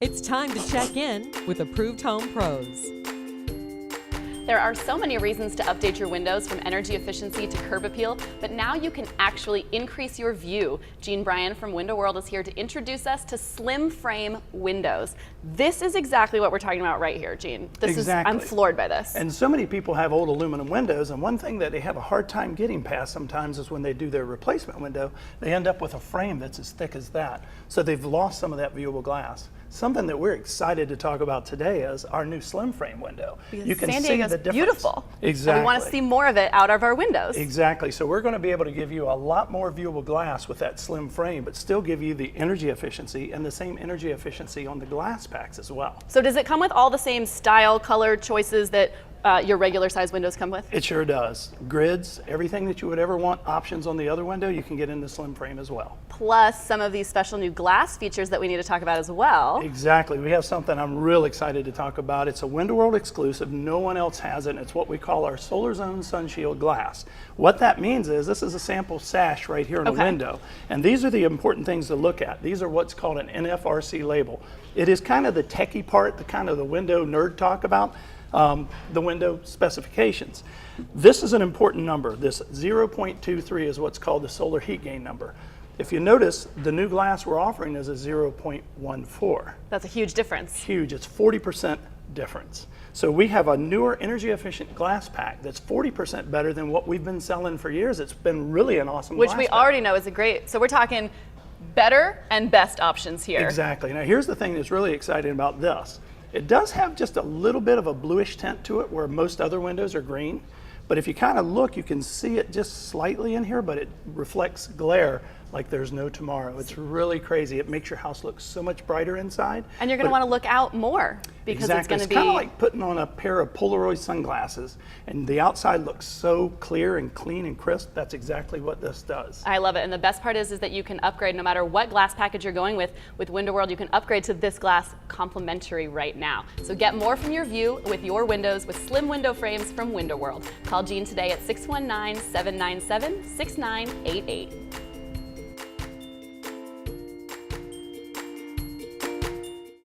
It's time to check in with Approved Home Pros. There are so many reasons to update your windows, from energy efficiency to curb appeal, but now you can actually increase your view. Gene Bryan from Window World is here to introduce us to slim frame windows. This is exactly what we're talking about right here, Gene. I'm floored by this. And so many people have old aluminum windows, and one thing that they have a hard time getting past sometimes is when they do their replacement window, they end up with a frame that's as thick as that. So they've lost some of that viewable glass. Something that we're excited to talk about today is our new slim frame window. You can see the difference. Beautiful. Exactly. And we want to see more of it out of our windows. Exactly. So we're going to be able to give you a lot more viewable glass with that slim frame, but still give you the energy efficiency and the same energy efficiency on the glass packs as well. So does it come with all the same style, color choices that your regular size windows come with? It sure does. Grids, everything that you would ever want, options on the other window, you can get in the slim frame as well. Plus some of these special new glass features that we need to talk about as well. Exactly. We have something I'm real excited to talk about. It's a Window World exclusive. No one else has it. It's what we call our Solar Zone Sunshield glass. What that means is this is a sample sash right here in a window. And these are the important things to look at. These are what's called an NFRC label. It is kind of the techie part, the kind of the window nerd talk about. The window specifications. This is an important number. This 0.23 is what's called the solar heat gain number. If you notice, the new glass we're offering is a 0.14. That's a huge difference. Huge. It's 40% difference. So we have a newer energy efficient glass pack that's 40% better than what we've been selling for years. It's been really an awesome glass pack. Which we already know is a great, so we're talking better and best options here. Exactly. Now here's the thing that's really exciting about this. It does have just a little bit of a bluish tint to it where most other windows are green. But if you kind of look, you can see it just slightly in here, but it reflects glare like there's no tomorrow. It's really crazy. It makes your house look so much brighter inside. And you're going to want to look out more because it's going to be... It's kind of like putting on a pair of Polaroid sunglasses and the outside looks so clear and clean and crisp. That's exactly what this does. I love it. And the best part is that you can upgrade no matter what glass package you're going with. With Window World, you can upgrade to this glass complimentary right now. So get more from your view with your windows with slim window frames from Window World. Call Gene today at 619-797-6988.